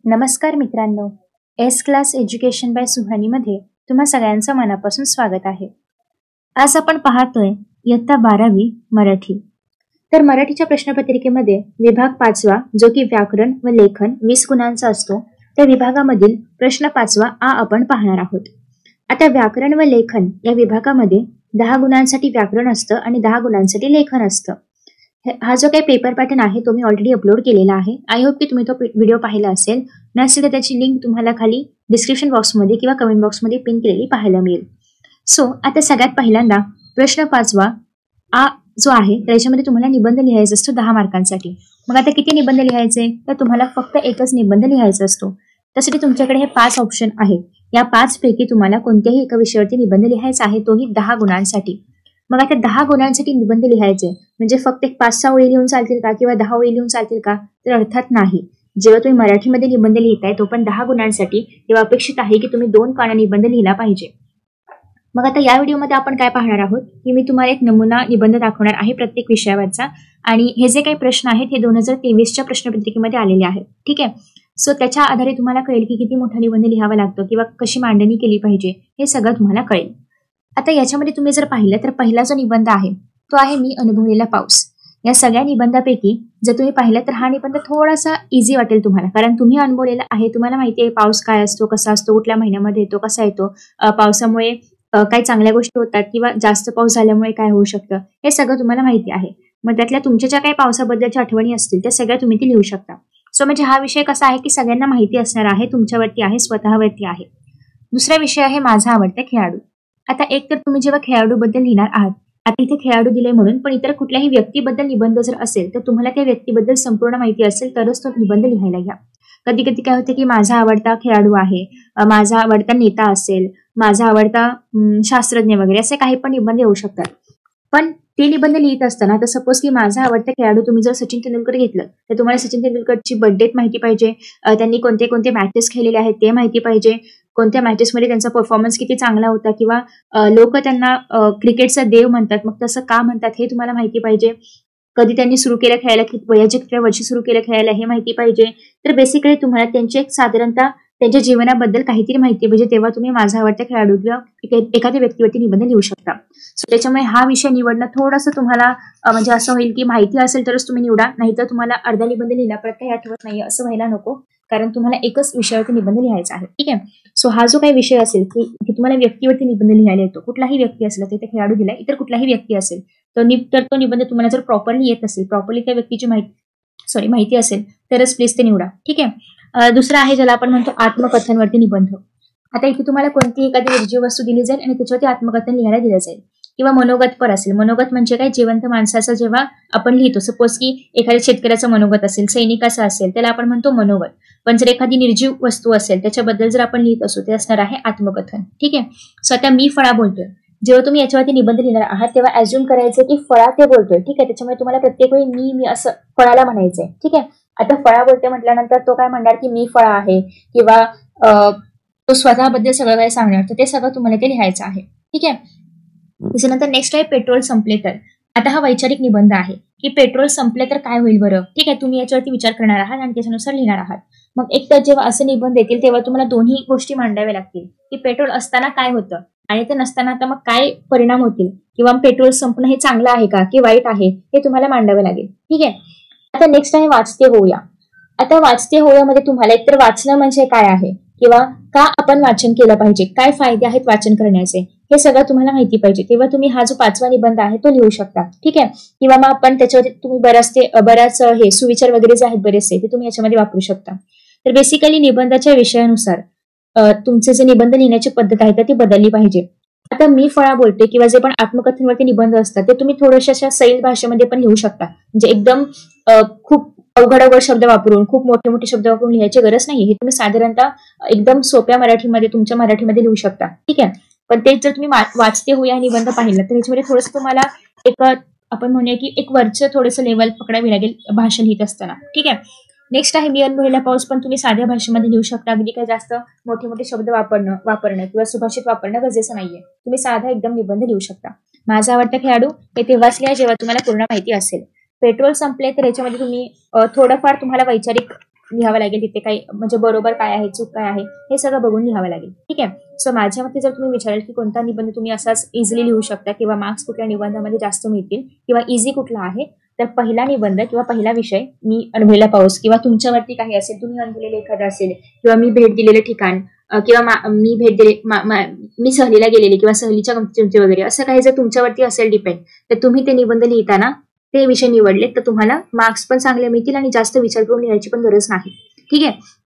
नमस्कार मित्रांनो, S class education bye सुहानीमध्ये तुम्हा सगळ्यांचं मनापासून स्वागत आहे. आज आपण पाहतोय इयत्ता 12वी मराठी. तर मराठीच्या प्रश्नपत्रिकेमध्ये विभाग 5वा जो की व्याकरण व लेखन 20 गुणांचा असतो, त्या विभागामधील प्रश्न 5वा आपण पाहणार आहोत. आता व्याकरण व लेखन या विभागामध्ये 10 गुणांसाठी व्याकरण असतं आणि 10 गुणांसाठी लेखन असतं. हा जो काही पेपर पॅटर्न आहे तो मी ऑलरेडी अपलोड केलेला आहे. आय होप की तुम्ही तो व्हिडिओ पाहिला असेल. नसेल तर त्याची लिंक तुम्हाला खाली डिस्क्रिप्शन बॉक्समध्ये किंवा कमेंट बॉक्समध्ये पिन केलेली पाहायला मिळेल. सो आता सगळ्यात पहिल्यांदा प्रश्न 5वा जो आहे त्याच्यामध्ये तुम्हाला निबंध लिहायचा असतो 10 मार्कांसाठी. मग आता किती निबंध लिहायचे, तर तुम्हाला फक्त एकच निबंध लिहायचा असतो. त्यासाठी तुमच्याकडे हे 5 ऑप्शन आहेत. या 5 पैकी तुम्हाला कोणत्याही एका विषयावरती निबंध लिहायचा आहे, तोही 10 गुणांसाठी. मग आता 10 गुणांसाठी निबंध लिहायचे म्हणजे फक्त एक 5-6 ओळी लिहून चालतील का किंवा 10 ओळी लिहून चालतील का, तर अर्थात नाही. जेव्हा तुम्ही मराठीमध्ये निबंध लिहिताय तो पण 10 गुणांसाठी, तेव्हा अपेक्षित आहे की तुम्ही 2 पानं निबंध लिहिला पाहिजे. मग आता या व्हिडिओमध्ये आपण काय पाहणार आहोत की मी तुम्हाला एक नमुना निबंध दाखवणार आहे प्रत्येक विषयावरचा, आणि हे जे काही प्रश्न आहेत हे 2023च्या प्रश्नपत्रिकेमध्ये आलेले आहेत. ठीक आहे. सो त्याच्या आधारे तुम्हाला कळेल की किती मोठा निबंध लिहावा लागतो किंवा कशी मांडणी केली पाहिजे, हे सगळं तुम्हाला कळेल. आता याच्यामध्ये तुम्ही जर पाहिलं तर पहिला जो निबंध आहे तो आहे मी अनुभवलेला पाऊस. या सगळ्या निबंधापैकी जर तुम्ही पाहिलं तर हा निबंध थोडासा इझी वाटेल तुम्हाला, कारण तुम्ही अनुभवलेला आहे. तुम्हाला माहिती आहे पाऊस काय असतो, कसा असतो, कुठल्या महिन्यामध्ये येतो, कसा येतो, पावसामुळे काही चांगल्या गोष्टी होतात किंवा जास्त पाऊस झाल्यामुळे काय होऊ शकतं, हे सगळं तुम्हाला माहिती आहे. मग त्यातल्या तुमच्या ज्या काही पावसाबद्दलच्या आठवणी असतील त्या सगळ्या तुम्ही ती लिहू शकता. सो म्हणजे हा विषय कसा आहे की सगळ्यांना माहिती असणार आहे, तुमच्यावरती आहे, स्वतःवरती आहे. दुसरा विषय आहे माझा आवडता खेळाडू. आता एक तर तुम्ही जेव्हा खेळाडूबद्दल लिहिणार आहात, आता इथे खेळाडू दिले म्हणून, पण इतर कुठल्याही व्यक्तीबद्दल निबंध जर असेल तर तुम्हाला त्या व्यक्तीबद्दल संपूर्ण माहिती असेल तरच तो निबंध लिहायला घ्या. कधी कधी काय होतं की माझा आवडता खेळाडू आहे, माझा आवडता नेता असेल, माझा आवडता शास्त्रज्ञ वगैरे असे काही पण निबंध येऊ शकतात. पण ते निबंध लिहित असताना तर सपोज की माझा आवडता खेळाडू तुम्ही जर सचिन तेंडुलकर घेतलं तर तुम्हाला सचिन तेंडुलकरची बर्थडेट माहिती पाहिजे, त्यांनी कोणते कोणते मॅचेस खेळलेले आहेत ते माहिती पाहिजे, कोणत्या मॅचेसमध्ये त्यांचा परफॉर्मन्स किती चांगला होता किंवा लोक त्यांना क्रिकेटचा देव म्हणतात, मग तसं का म्हणतात हे तुम्हाला माहिती पाहिजे. कधी त्यांनी सुरू केलं खेळायला, वयाच्या किती वर्षी सुरू केलं खेळायला हे माहिती पाहिजे. तर बेसिकली तुम्हाला त्यांची एक साधारणतः त्यांच्या जीवनाबद्दल काहीतरी माहिती पाहिजे, तेव्हा तुम्ही माझा आवडता खेळाडू किंवा एखाद्या व्यक्तीवरती निबंध लिहू शकता. सो त्याच्यामुळे हा विषय निवडणं थोडंसं तुम्हाला म्हणजे असं होईल की माहिती असेल तरच तुम्ही निवडा, नाहीतर तुम्हाला अर्धा निबंध लिहिला परत काही आठवत नाही असं व्हायला नको, कारण तुम्हाला एकच विषयावरती निबंध लिहायचा आहे. ठीक आहे. सो हा जो काही विषय असेल की तुम्हाला व्यक्तीवरती निबंध लिहायला येतो, कुठलाही व्यक्ती असेल, तिथे खेळाडू दिला, इतर कुठलाही व्यक्ती असेल तर तो निबंध तुम्हाला जर प्रॉपरली येत असेल, प्रॉपरली त्या व्यक्तीची माहिती असेल तरच प्लीज ते निवडा. ठीक आहे. दुसरा आहे ज्याला आपण म्हणतो आत्मकथनवरती निबंध. आता इथे तुम्हाला कोणतीही एखादी निर्जीव वस्तू दिली जाईल आणि त्याच्यावरती आत्मकथन लिहायला दिलं जाईल, किंवा मनोगत पर असेल. मनोगत म्हणजे काय, जिवंत माणसाचं जेव्हा आपण लिहितो, सपोज की एखाद्या शेतकऱ्याचं मनोगत असेल, सैनिकाचं असेल, त्याला आपण म्हणतो मनोगत. पण जर एखादी निर्जीव वस्तू असेल त्याच्याबद्दल जर आपण लिहित असू, ते असणार आहे आत्मकथन. ठीक आहे. सो आता मी फळा बोलतोय, जेव्हा तुम्ही याच्यावरती निबंध लिहिणार आहात तेव्हा ऍज्युम करायचं की फळा ते बोलतोय. ठीक आहे. त्याच्यामुळे तुम्हाला प्रत्येक वेळी मी असं फळाला म्हणायचंय. ठीक आहे. आता फळा बोलतोय म्हटल्यानंतर तो काय म्हणणार की मी फळा आहे, किंवा तो स्वतःबद्दल सगळं काय सांगणार, तर ते सगळं तुम्हाला ते लिहायचं आहे. ठीक आहे. त्याच्यानंतर नेक्स्ट आहे पेट्रोल संपले तर. आता हा वैचारिक निबंध आहे की पेट्रोल संपले तर काय होईल बरं. ठीक आहे. तुम्ही याच्यावरती विचार करणार आहात आणि त्याच्यानुसार लिहिणार आहात. मग एक तर जेव्हा असे निबंध येतील तेव्हा तुम्हाला दोन्ही गोष्टी मांडाव्या लागतील की पेट्रोल असताना काय होतं आणि ते नसताना आता मग काय परिणाम होतील, किंवा पेट्रोल संपणं हे चांगलं आहे का की वाईट आहे, हे तुम्हाला मांडावं लागेल. ठीक आहे. आता नेक्स्ट आहे वाचते होऊया. आता वाचते होऊयामध्ये तुम्हाला एकतर वाचणं म्हणजे काय आहे, किंवा का आपण वाचन केलं पाहिजे, काय फायदे आहेत वाचन करण्याचे, हे सगळं तुम्हाला माहिती पाहिजे. तेव्हा तुम्ही हा जो 5वा निबंध आहे तो लिहू शकता. ठीक आहे. किंवा मग आपण त्याच्यावरती तुम्ही बऱ्याच हे सुविचार वगैरे जे आहेत बरेचसे ते तुम्ही याच्यामध्ये वापरू शकता. तर बेसिकली निबंधाच्या विषयानुसार तुमचे जे निबंध लिहिण्याची पद्धत आहे ती बदलली पाहिजे. आता मी फळा बोलते किंवा जे पण आत्मकथनवरती निबंध असतात ते तुम्ही थोड्याशा सैल भाषेमध्ये पण लिहू शकता. म्हणजे एकदम खूप अवघड शब्द वापरून, खूप मोठे मोठे शब्द वापरून लिहायची गरज नाही. हे तुम्ही साधारणतः एकदम सोप्या मराठीमध्ये, तुमच्या मराठीमध्ये लिहू शकता. ठीक आहे. पण तेच जर तुम्ही वाचते होऊया निबंध पाहिलं तर ह्याच्यामध्ये थोडंसं तुम्हाला एक आपण म्हणूया की एक वरचं थोडंसं लेवल पकडावी लागेल भाषण लिहित असताना. ठीक आहे. नेक्स्ट आहे मी अनुभवलेला पाऊस, पण तुम्ही साध्या भाषेमध्ये लिहू शकता. अगदी काय जास्त मोठे मोठे शब्द वापरणं किंवा सुभाषित वापरणं गरजेचं नाहीये. तुम्ही साधा एकदम निबंध लिहू शकता. माझा आवडता खेळाडू हे तेव्हाच लिहा जेव्हा तुम्हाला पूर्ण माहिती असेल. पेट्रोल संपले तर याच्यामध्ये तुम्ही थोडंफार तुम्हाला वैचारिक लिहावं लागेल तिथे काही म्हणजे बरोबर काय आहे, चूक काय आहे हे सगळं बघून लिहावं लागेल. ठीक आहे. सो माझ्या मते जर तुम्ही विचाराल की कोणता निबंध तुम्ही असाच इझिली लिहू शकता किंवा मार्क्स कुठल्या निबंधामध्ये जास्त मिळतील किंवा इझी कुठला आहे, तर पहिला निबंध किंवा पहिला विषय मी अनुभवलेला पाऊस किंवा तुमच्यावरती काही असेल, तुम्ही अनुभवलेलं एखादं असेल किंवा मी भेट दिलेलं ठिकाण किंवा मी भेट दिले मी सहलीला गेलेली किंवा सहलीच्या गमती वगैरे असं काही जर तुमच्यावरती असेल डिपेंड, तर तुम्ही ते निबंध लिहिताना ते विषय निवडले तर तुम्हाला मार्क्स पण चांगले मिळतील आणि जास्त विचार करून लिहायची पण गरज नाही. ठीक आहे.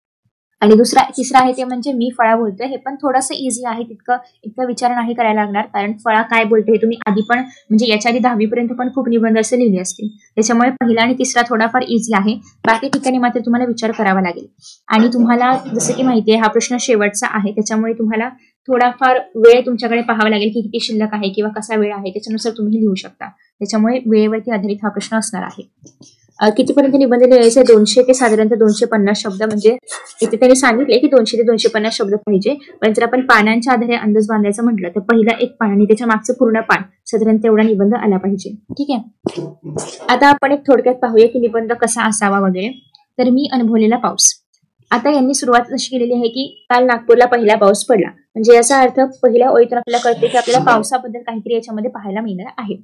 आणि तिसरा आहे ते म्हणजे मी फळा बोलतोय. हे पण थोडंसं इझी आहे, इतकं विचार नाही करायला लागणार, कारण फळा काय बोलते हे तुम्ही आधी पण म्हणजे याच्या आधी 10वी पर्यंत पण खूप निबंध असे लिहिले असतील. त्याच्यामुळे पहिला आणि तिसरा थोडाफार इझी आहे. बाकी ठिकाणी मात्र तुम्हाला विचार करावा लागेल. आणि तुम्हाला जसं की माहितीये हा प्रश्न शेवटचा आहे, त्याच्यामुळे तुम्हाला थोडाफार वेळ तुमच्याकडे पाहावा लागेल की किती शिल्लक आहे किंवा कसा वेळ आहे, त्याच्यानुसार तुम्ही लिहू शकता. त्याच्यामुळे वेळेवरती आधारित हा प्रश्न असणार आहे. कितीपर्यंत निबंध लिहायचे? 200 ते साधारणतः 250 शब्द. म्हणजे इथे त्यांनी सांगितले की 200 ते 250 शब्द पाहिजे. पण जर आपण पानांच्या आधारे अंदाज बांधायचं म्हटलं तर पहिला एक पान आणि त्याच्या मागचं पूर्ण पान साधारण तेवढा निबंध आला पाहिजे. ठीक आहे. आता आपण एक थोडक्यात पाहूया की निबंध कसा असावा वगैरे. तर मी अनुभवलेला पाऊस. आता यांनी सुरुवात अशी केलेली आहे की काल नागपूरला पहिला पाऊस पडला. म्हणजे याचा अर्थ पहिल्या ओळीतून आपल्याला कळते की आपल्याला पावसाबद्दल काहीतरी याच्यामध्ये पाहायला मिळणार आहे.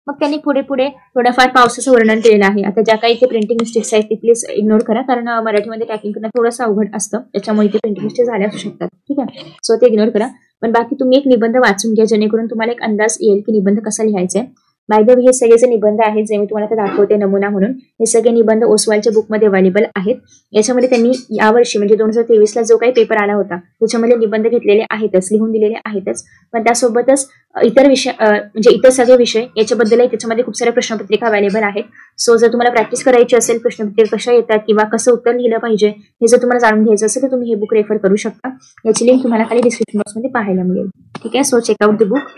मग त्यांनी पुढे थोडंफार पावसाचं वर्णन केलेलं आहे. आता ज्या काही ते प्रिंटिंग मिस्टेक्स आहेत ते प्लीज इग्नोर करा, कारण मराठीमध्ये टायपिंग करणं थोडंसं अवघड असतं, त्याच्यामुळे ते प्रिंटिंग मिस्टेक झाल्या असू शकतात. ठीक आहे. सो ते इग्नोर करा. पण बाकी तुम्ही एक निबंध वाचून घ्या जेणेकरून तुम्हाला एक अंदाज येईल की निबंध कसा लिहायचा आहे. बाय द वे हे सगळे जे निबंध आहेत जे मी तुम्हाला ते दाखवते नमुना म्हणून, हे सगळे निबंध ओसवालच्या बुकमध्ये अवेलेबल आहेत. याच्यामध्ये त्यांनी यावर्षी म्हणजे 2023ला जो काही पेपर आला होता त्याच्यामध्ये निबंध घेतलेले आहेतच, लिहून दिलेले आहेतच. पण त्यासोबतच इतर विषय म्हणजे इतर सगळे विषय याच्याबद्दलही त्याच्यामध्ये खूप साऱ्या प्रश्नपत्रिका अवेलेबल आहेत. सो जर तुम्हाला प्रॅक्टिस करायची असेल प्रश्नपत्रिका कशा येतात किंवा कसं उत्तर लिहिलं पाहिजे हे जर तुम्हाला जाणून घ्यायचं असेल तर तुम्ही हे बुक रेफर करू शकता. याची लिंक तुम्हाला खाली डिस्क्रिप्शन बॉक्समध्ये पाहायला मिळेल. ठीक आहे. So checkout the book.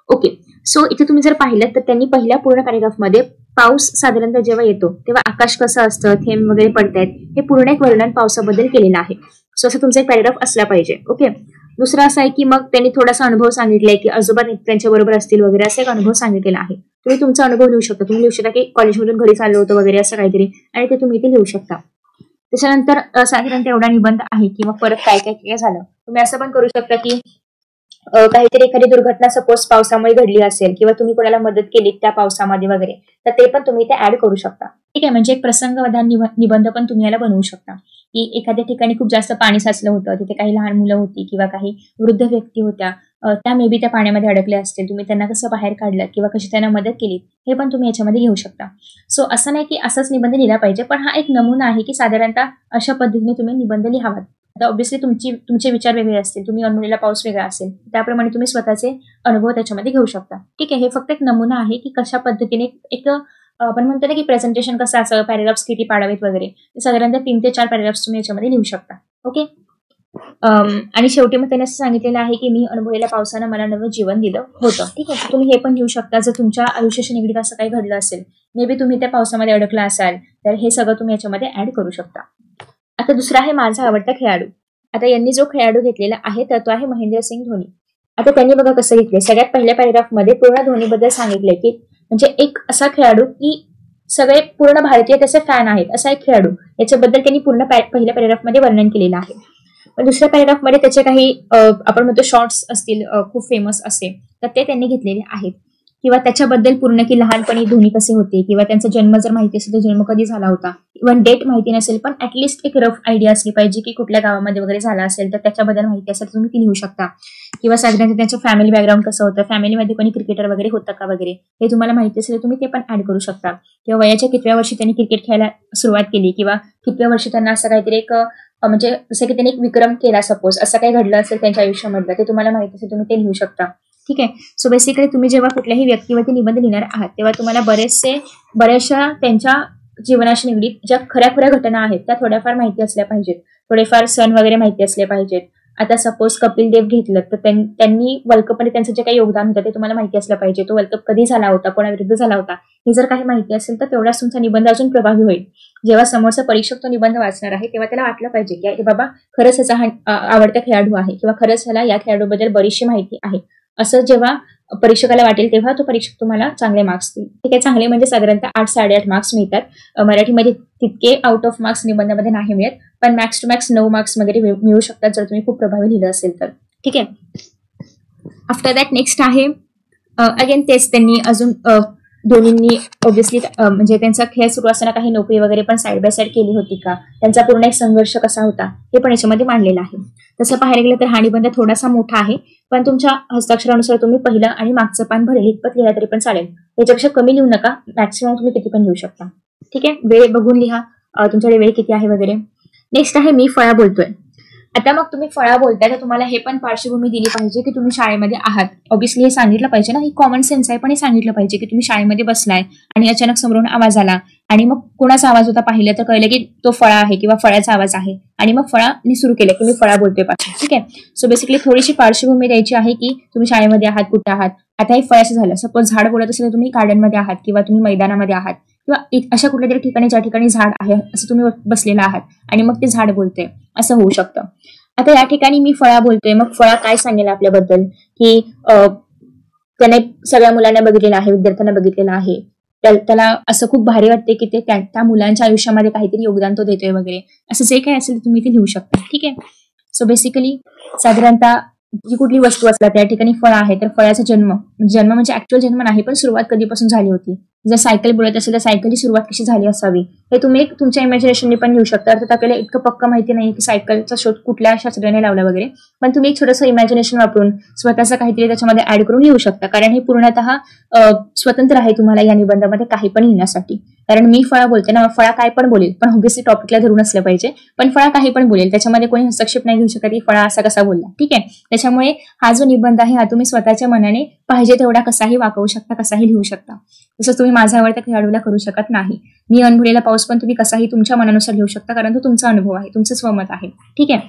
Okay. So इथे तुम्ही जर पाहिलं तर त्यांनी पहिल्या पूर्ण पॅरेग्राफमध्ये पाऊस साधारणतः जेव्हा येतो तेव्हा आकाश कसं असतं, थेंब वगैरे पडतायत, हे पूर्ण एक वर्णन पावसाबद्दल केलेलं आहे. सो असं तुमचा एक पॅरेग्राफ असला पाहिजे. ओके. दुसरा असा आहे की मग त्यांनी थोडासा अनुभव सांगितलाय की आजोबा त्यांच्या बरोबर असतील वगैरे, असा एक अनुभव सांगितलेला आहे. तुम्ही तुमचा अनुभव लिहू शकता. तुम्ही लिहू शकता की कॉलेजमधून घरी चाललो होतं वगैरे असं काहीतरी, आणि ते तुम्ही इथे लिहू शकता. त्याच्यानंतर साधारणतः एवढा निबंध आहे की मग परत काय काय काय झालं. तुम्ही असं पण करू शकता की काहीतरी एखादी दुर्घटना सपोज पावसामुळे घडली असेल किंवा तुम्ही कोणाला मदत केली त्या पावसामध्ये वगैरे, तर ते पण तुम्ही इथे ऍड करू शकता. ठीक आहे. म्हणजे एक प्रसंगवधान निबंध पण तुम्ही याला बनवू शकता की एखाद्या ठिकाणी खूप जास्त पाणी साचलं होतं, तिथे काही लहान मुलं होती किंवा काही वृद्ध व्यक्ती होत्या, त्या मे बी त्या पाण्यामध्ये अडकल्या असतील, तुम्ही त्यांना कसं बाहेर काढलं किंवा कशी त्यांना मदत केली हे पण तुम्ही याच्यामध्ये घेऊ शकता. सो असं नाही की असंच निबंध लिहिला पाहिजे, पण हा एक नमुना आहे की साधारणतः अशा पद्धतीने तुम्ही निबंध लिहावा. आता ऑब्व्हियसली तुमचे विचार वेगळे असतील, तुम्ही अनुभवलेला पाऊस वेगळा असेल, त्याप्रमाणे तुम्ही स्वतःचे अनुभव त्याच्यामध्ये घेऊ शकता. ठीक आहे. हे फक्त एक नमुना आहे की कशा पद्धतीने एक आपण म्हणतो ना की प्रेझेंटेशन कसं असं, पॅरेग्राफ्स किती पाडावेत वगैरे, साधारणतः 3 ते 4 पॅरेग्राफ्स तुम्ही याच्यामध्ये लिहू शकता. ओके. आणि शेवटी मग त्याने असं सांगितलेलं आहे की मी अनुभवलेल्या पावसानं मला नवं जीवन दिलं होतं. ठीक आहे. तुम्ही हे पण लिहू शकता. जर तुमच्या आयुष्याशी निगडीत असं काही घडलं असेल, मे बी तुम्ही त्या पावसामध्ये अडकला असाल, तर हे सगळं तुम्ही याच्यामध्ये ऍड करू शकता. आता दुसरा आहे माझा आवडता खेळाडू. आता यांनी जो खेळाडू घेतलेला आहे तर तो आहे महेंद्रसिंग धोनी. आता त्यांनी बघा कसं घेतलंय, सगळ्यात पहिल्या पॅरेग्राफमध्ये पूर्ण धोनीबद्दल सांगितलंय की म्हणजे एक असा खेळाडू की सगळे पूर्ण भारतीय त्याचे फॅन आहेत, असा एक खेळाडू, याच्याबद्दल त्यांनी पूर्ण पहिल्या पॅरेग्राफमध्ये वर्णन केलेलं आहे. पण दुसऱ्या पॅरेग्राफमध्ये त्याचे काही आपण म्हणतो शॉर्ट्स असतील खूप फेमस असे, तर ते त्यांनी घेतलेले आहेत. किंवा त्याच्याबद्दल पूर्ण की लहानपणी धोनी कसे होते किंवा त्यांचा जन्म जर माहिती असेल तर जन्म कधी झाला होता, इव्हन डेट माहिती नसेल पण ऍटलिस्ट एक रफ आयडिया असली पाहिजे की कुठल्या गावामध्ये वगैरे झाला असेल तर त्याच्याबद्दल माहिती असेल तर तुम्ही ती लिहू शकता. किंवा साधारणतः त्यांचं फॅमिली बॅकग्राऊंड कसं होतं, फॅमिलीमध्ये कोणी क्रिकेटर वगैरे होतं का वगैरे, हे तुम्हाला माहिती असेल तुम्ही ते पण ऍड करू शकता. किंवा वयाच्या कितव्या वर्षी त्यांनी क्रिकेट खेळायला सुरुवात केली किंवा कितव्या वर्षी त्यांना असं काहीतरी एक म्हणजे जसं की त्यांनी एक विक्रम केला सपोज, असं काही घडलं असेल त्यांच्या आयुष्यामधलं, ते तुम्हाला माहिती असेल तुम्ही ते लिहू शकता. ठीक आहे. सो बेसिकली तुम्ही जेव्हा कुठल्याही व्यक्तीवरती निबंध लिहिणार आहात तेव्हा तुम्हाला बऱ्याचशा त्यांच्या जीवनाशी निगडीत ज्या खऱ्या घटना आहेत त्या थोड्याफार माहिती असल्या पाहिजेत, थोडेफार सण वगैरे माहिती असले पाहिजेत. आता सपोज कपिल देव घेतलं तर त्यांनी वर्ल्ड कपमध्ये त्यांचं जे काही योगदान होतं ते तुम्हाला माहिती असलं पाहिजे. तो वर्ल्ड कप कधी झाला होता, कोणाविरुद्ध झाला होता, हे जर काही माहिती असेल तर तेवढाच तुमचा निबंध अजून प्रभावी होईल. जेव्हा समोरचा परीक्षक तो निबंध वाचणार आहे तेव्हा त्याला वाटलं पाहिजे की बाबा खरंच याचा आवडता खेळाडू आहे किंवा खरंच ह्याला या खेळाडूबद्दल बरीचशी माहिती आहे. असं जेव्हा परीक्षकाला वाटेल तेव्हा तो परीक्षक तुम्हाला चांगले मार्क्स देईल. ठीक आहे, चांगले म्हणजे साधारणतः 8-8.5 मार्क्स मिळतात. मराठीमध्ये तितके आउट ऑफ मार्क्स निबंधामध्ये नाही मिळत, पण मॅक्स टू मॅक्स 9 मार्क्स वगैरे मिळू शकतात जर तुम्ही खूप प्रभावी लिहिलं असेल तर. ठीक आहे. आफ्टर दॅट नेक्स्ट आहे अगेन तेच त्यांनी अजून दोन्हींनी ऑब्व्हियसली म्हणजे त्यांचा खेळ सुरू असताना काही नोकरी वगैरे पण साईड बाय साईड केली होती का, त्यांचा पूर्ण एक संघर्ष कसा होता हे पण याच्यामध्ये मांडलेलं आहे. तसं पाहायला गेलं तर हा निबंध थोडासा मोठा आहे, पण तुमच्या हस्ताक्षरानुसार तुम्ही पहिलं आणि मागचं पान भरेल इतपत लिहिला तरी पण चालेल. याच्यापेक्षा कमी लिहू नका, मॅक्सिमम तुम्ही किती पण लिहू शकता. ठीक आहे, वेळ बघून लिहा तुमच्याकडे वेळ किती आहे वगैरे. नेक्स्ट आहे मी फळा बोलतोय. आता मग तुम्ही फळा बोलताय तर तुम्हाला हे पण पार्श्वभूमी दिली पाहिजे की तुम्ही शाळेमध्ये आहात. ऑब्व्हियसली हे सांगितलं पाहिजे ना, ही कॉमन सेन्स आहे, पण हे सांगितलं पाहिजे की तुम्ही शाळेमध्ये बसलाय आणि अचानक समोरून आवाज आला आणि मग कोणाचा आवाज होता पाहिलं तर कळलं की तो फळा आहे किंवा फळाचा आवाज आहे आणि मग फळाने सुरू केलं की मी फळा बोलतोय पासून. ठीक आहे, सो बेसिकली थोडीशी पार्श्वभूमी द्यायची आहे की तुम्ही शाळेमध्ये आहात, कुठे आहात. आता हे फळाचं झालं, सपोज झाड बोलत असेल तर तुम्ही गार्डनमध्ये आहात किंवा तुम्ही मैदानामध्ये आहात किंवा अशा कुठल्या तरी ठिकाणी ज्या ठिकाणी झाड आहे असं तुम्ही बसलेला आहात आणि मग ते झाड बोलते असं होऊ शकतं. आता या ठिकाणी मी फळा बोलतोय, मग फळा काय सांगेल आपल्याबद्दल की त्याने सगळ्या मुलांना बघितलेलं आहे, विद्यार्थ्यांना बघितलेलं आहे, त्याला असं खूप भारी वाटते की ते त्या मुलांच्या आयुष्यामध्ये काहीतरी योगदान तो देतोय वगैरे, असं जे काही असेल तुम्ही ते लिहू शकता. ठीक आहे, सो बेसिकली साधारणतः जी कुठली वस्तू असतात त्या ठिकाणी फळ आहे तर फळाचा जन्म म्हणजे ऍक्च्युअल जन्म नाही, पण सुरुवात कधीपासून झाली होती. जर सायकल बोलत असेल तर सायकलची सुरुवात कशी झाली असावी हे तुम्ही तुमच्या इमॅजिनेशनने पण लिहू शकता. अर्थात आपल्याला इतकं पक्का माहिती नाही की सायकलचा शोध कुठल्या शास्त्रज्ञाने लावला वगैरे, पण तुम्ही एक छोटंसं इमॅजिनेशन वापरून स्वतःचं काहीतरी त्याच्यामध्ये ऍड करून लिहू शकता, कारण हे पूर्णतः स्वतंत्र आहे तुम्हाला या निबंधामध्ये काही पण लिहिण्यासाठी. कारण मी फळा बोलते ना, फळा काय पण बोलेल, पण ऑब्व्हियसली टॉपिकला धरून असलं पाहिजे, पण फळा काही पण बोलेल, त्याच्यामध्ये कोणी हस्तक्षेप नाही घेऊ शकत की फळा असा कसा बोलला. ठीक आहे, त्याच्यामुळे हा जो निबंध आहे हा तुम्ही स्वतःच्या मनाने पाहिजे तेवढा कसाही वाकवू शकता, कसाही लिहू शकता. तसंच तुम्ही माझा आवडत्या खेळाडूला करू शकत नाही. मी अनुभवलेला पाऊस पण तुम्ही कसाही तुमच्या मनानुसार लिहू शकता, कारण तो तुमचा अनुभव आहे, तुमचं स्वमत आहे. ठीक आहे,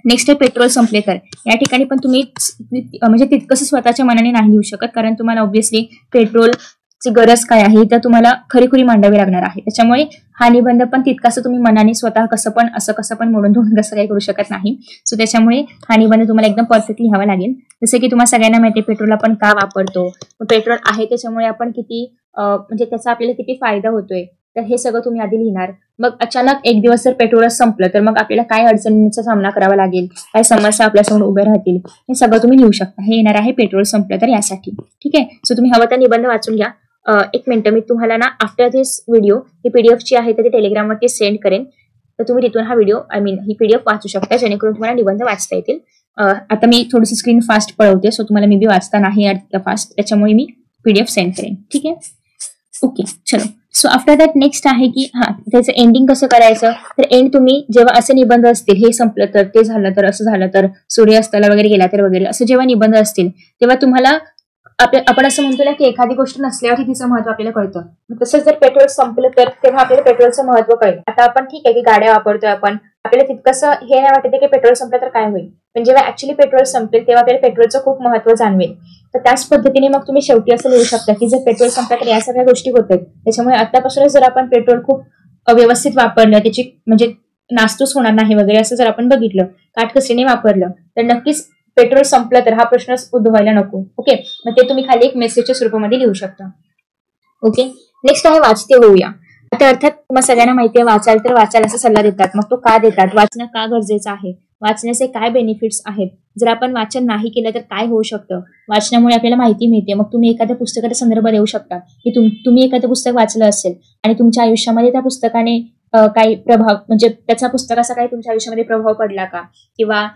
नेक्स्ट आहे पेट्रोल संपले तर. या ठिकाणी पण तुम्ही म्हणजे तितकंसं स्वतःच्या मनाने नाही लिहू शकत, कारण तुम्हाला ऑब्व्हियसली पेट्रोलची गरज काय आहे तर तुम्हाला खरीखुरी मांडावी लागणार आहे. त्याच्यामुळे हा निबंध पण तितकासं तुम्ही मनाने स्वतः कसं पण मोडून धोडून कसं काही करू शकत नाही. सो त्याच्यामुळे हा निबंध तुम्हाला एकदम परफेक्टली लिहावा लागेल. जसं की तुम्हाला सगळ्यांना माहिती आहे पेट्रोल आपण का वापरतो, पेट्रोल आहे त्याच्यामुळे आपण किती म्हणजे त्याचा आपल्याला किती फायदा होतोय, तर हे सगळं तुम्ही आधी लिहिणार. मग अचानक एक दिवस जर पेट्रोलच संपलं तर मग आपल्याला काय अडचणींचा सामना करावा लागेल, काय समस्या आपल्यासमोर उभ्या राहतील, हे सगळं तुम्ही लिहू शकता. हे येणार आहे पेट्रोल संपलं तर यासाठी. ठीक आहे, सो तुम्ही हवा त्या निबंध वाचून घ्या. एक मिनिट, मी तुम्हाला ना आफ्टर दिस व्हिडिओ ही PDF ची आहे तर ती टेलिग्रामवरती सेंड करेन, तर तुम्ही तिथून हा व्हिडिओ ही PDF वाचू शकता, जेणेकरून तुम्हाला निबंध वाचता येतील. आता मी थोडीशी स्क्रीन फास्ट पळवते, सो तुम्हाला मी बी वाचता नाही येत फास्ट, त्याच्यामुळे मी PDF सेंड करेन. ठीक आहे, ओके चलो. सो आफ्टर दॅट नेक्स्ट आहे की त्याचं एंडिंग कसं करायचं. तर एंड तुम्ही जेव्हा असे निबंध असतील, हे संपलं तर, ते झालं तर, असं झालं तर, सूर्यास्ताला वगैरे गेला तर वगैरे, असं जेव्हा निबंध असतील तेव्हा तुम्हाला आपण असं म्हणतो ना की एखादी गोष्ट नसल्यावरही तिचं महत्व आपल्याला कळतं. तसंच जर पेट्रोल संपलं तर तेव्हा आपल्याला पेट्रोलचं महत्व कळेल. आता आपण ठीक आहे की गाड्या वापरतोय आपण, आपल्याला तितकंसं हे नाही वाटत की पेट्रोल संपलं तर काय होईल, पण जेव्हा ऍक्च्युली पेट्रोल संपेल तेव्हा आपल्याला पेट्रोलचं खूप महत्व जाणवेल. तर त्याच पद्धतीने मग तुम्ही शेवटी असं लिहू शकता की जर पेट्रोल संपलं तर या सगळ्या गोष्टी होत आहेत, त्याच्यामुळे आतापासूनच जर आपण पेट्रोल खूप व्यवस्थित वापरलं, त्याची म्हणजे नासधूस होणार नाही वगैरे असं जर आपण बघितलं, काटकसरीने वापरलं, तर नक्कीच पेट्रोल संपलं तर हा प्रश्नच उद्भवायला नको. ओके, मग ते तुम्ही खाली एक मेसेजच्या स्वरूपामध्ये लिहू शकता. ओके, नेक्स्ट आहे वाचते होऊया. आता अर्थात तुम्हाला सगळ्यांना माहिती आहे वाचाल तर वाचाल असा सल्ला देतात, मग तो का देतात, वाचणं का गरजेचं आहे, वाचण्याचे काय बेनिफिट्स आहेत, जर आपण वाचन नाही केलं तर काय होऊ शकतं, वाचनामुळे आपल्याला माहिती मिळते. मग तुम्ही एखाद्या पुस्तकाचा संदर्भ देऊ शकता की तुम्ही एखादं पुस्तक वाचलं असेल आणि तुमच्या आयुष्यामध्ये त्या पुस्तकाने काही प्रभाव म्हणजे त्याचा पुस्तकाचा काही तुमच्या आयुष्यामध्ये प्रभाव पडला का, किंवा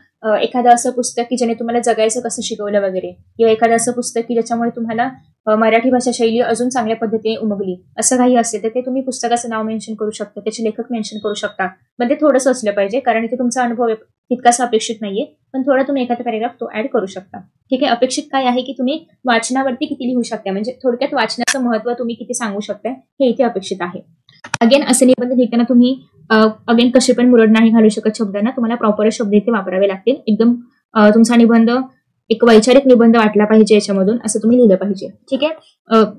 एखादं असं पुस्तक की ज्याने तुम्हाला जगायचं कसं शिकवलं वगैरे, किंवा एखादं असं पुस्तक की ज्याच्यामुळे तुम्हाला मराठी भाषा शैली अजून चांगल्या पद्धतीने उमगली, असं काही असेल तर ते तुम्ही पुस्तकाचं नाव मेन्शन करू शकता, त्याचे लेखक मेन्शन करू शकता. पण ते थोडंसं असलं पाहिजे, कारण इथे तुमचा अनुभव तितकासा अपेक्षित नाहीये, पण थोडा तुम्ही एखादा पॅरेग्राफ तो ऍड करू शकता. ठीक आहे, अपेक्षित काय आहे की तुम्ही वाचनावरती किती लिहू शकता, म्हणजे थोडक्यात वाचनाचं महत्व तुम्ही किती सांगू शकता हे इथे अपेक्षित आहे. अगेन असे निबंध लिहिताना तुम्ही अगेन कसे पण मुरड नाही घालू शकत शब्दांना, तुम्हाला प्रॉपर शब्द इथे वापरावे लागतील. एकदम तुमचा निबंध एक वैचारिक निबंध वाटला पाहिजे याच्यामधून, असं तुम्ही लिहिलं पाहिजे. ठीक आहे.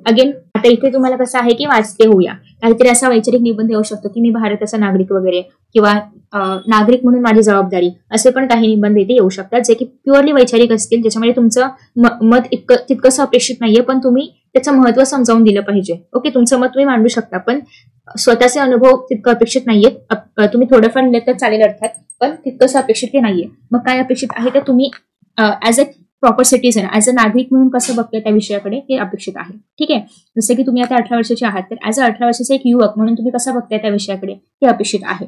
अगेन आता इथे तुम्हाला कसं आहे की वाचते होऊया, काहीतरी असा वैचारिक निबंध येऊ शकतो की मी भारताचा नागरिक वगैरे, किंवा नागरिक म्हणून माझी जबाबदारी, असे पण काही निबंध इथे येऊ शकतात जे की प्युअरली वैचारिक असतील, ज्याच्यामध्ये तुमचं मत तितकंसं अपेक्षित नाहीये, पण तुम्ही त्याचं महत्व समजावून दिलं पाहिजे. ओके, तुमचं मत तुम्ही मांडू शकता, पण स्वतःचे अनुभव तितकं अपेक्षित नाहीयेत. तुम्ही थोडंफार लिहिलं तर चालेल अर्थात, पण तितकंसं अपेक्षित ते नाहीये. मग काय अपेक्षित आहे तर तुम्ही as a proper citizen, as a नागरिक म्हणून कसं बघताय त्या विषयाकडे हे अपेक्षित आहे. ठीक आहे. जसं की तुम्ही आता 18 वर्षाचे आहात, तर ऍज अ 18 वर्षाचे एक युवक म्हणून तुम्ही कसं बघताय त्या विषयाकडे हे अपेक्षित आहे.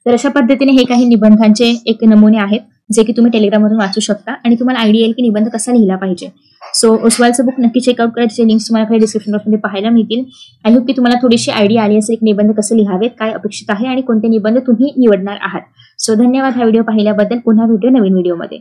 तर अशा पद्धतीने हे काही निबंधांचे एक नमुने आहेत जे की तुम्ही टेलिग्रामवरून वाचू शकता आणि तुम्हाला आयडिया येईल की निबंध कसा लिहिला पाहिजे. सो ओसवालचं बुक नक्की चेकआउट करा. त्याचे लिंक्स तुम्हाला खाली डिस्क्रिप्शन बॉक्समध्ये पाहायला मिळतील. आय होप की तुम्हाला थोडीशी आयडिया आली असेल की निबंध कसे लिहावेत, काय अपेक्षित आहे आणि कोणते निबंध तुम्ही निवडणार आहात. सो धन्यवाद हा व्हिडिओ पाहिल्याबद्दल. पुन्हा भेटूया नवीन व्हिडिओमध्ये.